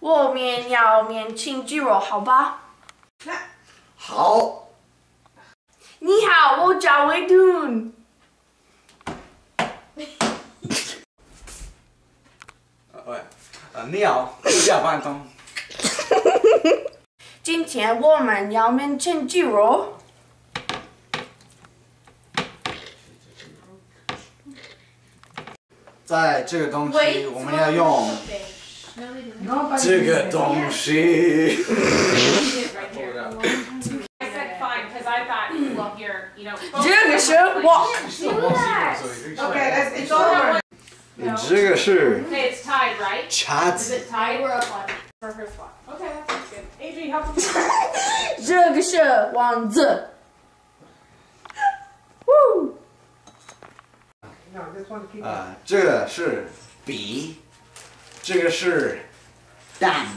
我们要面青鸡肉，好吧？好。你好，我叫伟顿。你好，我叫范东。今天我们要面青鸡肉。在这个东西，我们要用这个东西。这个是我。Okay, it's over. 这个是 Okay, it's tied, right? 叉 Is 子。 it tied? We're up one for her spot. Okay, that sounds good. Adrian, help me. 这个是王子。Woo！ No, this one keep. 这个是笔，这个是蛋，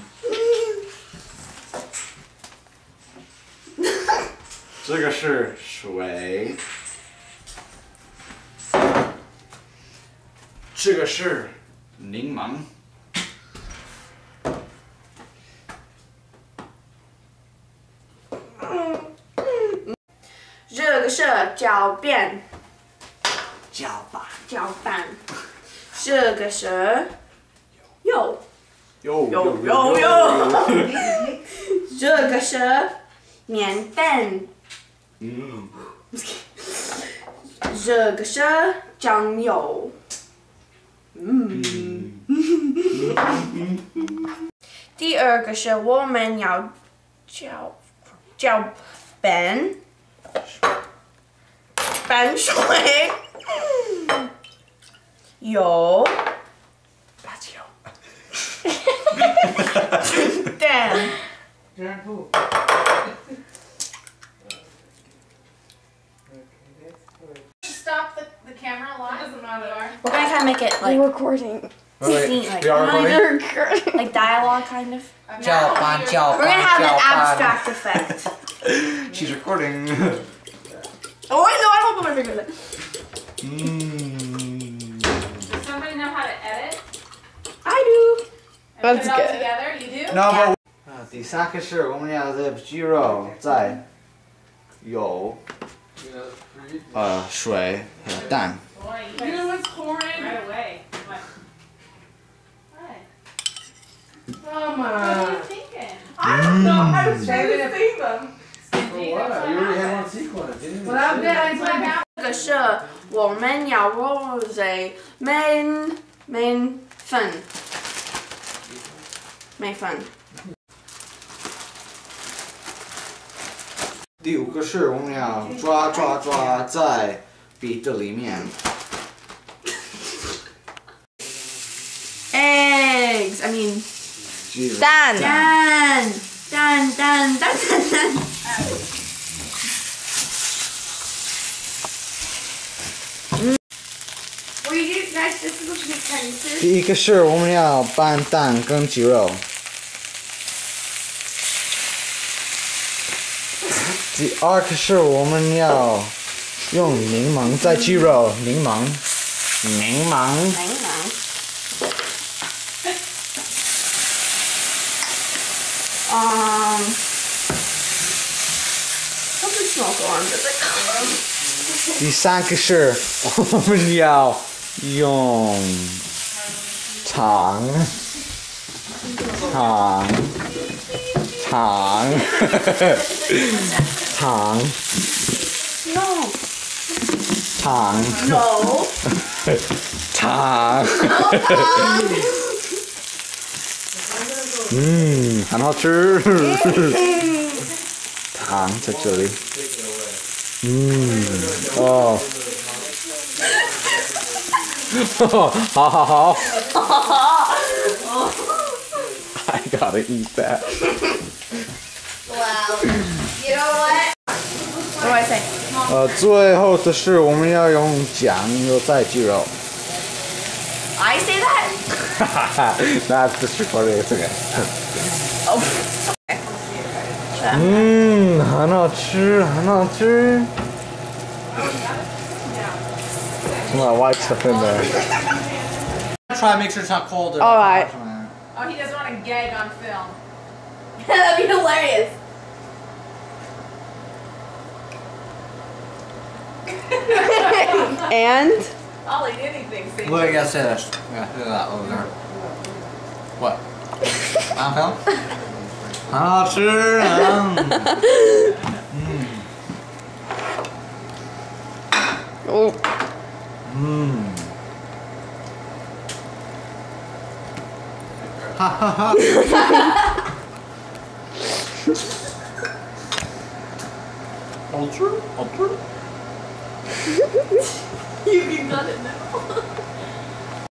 这个是水，这个是柠檬，这个是搅拌。搅拌，搅拌。这个是油。有。这个是面蛋。这个是酱油。第二个是我们要搅拌水。油，辣椒，蛋。Turn two. Stop the camera live. Doesn't matter. We're gonna kind of make it like recording. scene, like, we are recording. Recording. like dialogue, kind of. We're gonna have an abstract effect. She's recording. Oh wait, no, I don't put my finger there. Does somebody know how to edit? I do. And That's put it all good. together? You do? No, but 第三个是我们要的鸡肉在油、水和蛋。 Boy, you know what's pouring? Right away. What? What? Come What are you on. thinking? I don't know. I was trying Saving to save them. Stingy, that's what happened. sequence, didn't But I'm dead. I What happened? 这个是我们要揉在面粉。第五个是我们要抓在笔的里面。 Eggs. I mean. 鸡肉蛋。蛋。Well, you do guys. This is what you can use. 第一个是我们要拌蛋跟鸡肉。第二个是我们要用柠檬在鸡肉，柠檬。What's the smoke alarm? Does it? 第三个是我们要用糖。 No. 糖。很好吃。糖在这里。哦。好。I gotta eat that. Wow. You know what? What do I say? 最后的是我们要用酱油在鸡肉。 I say that? That's the recording again. Oh. 很好吃。Some of that white stuff in there. Try to make sure it's not cold. All right. Oh, he doesn't want to gag on film. That'd be hilarious. And? I'll eat anything. See? Look, I gotta say this. Yeah, do that over there. What? On film? Ah, sure. Oh. Ha ha ha. Ultra? Ultra? You can cut it now.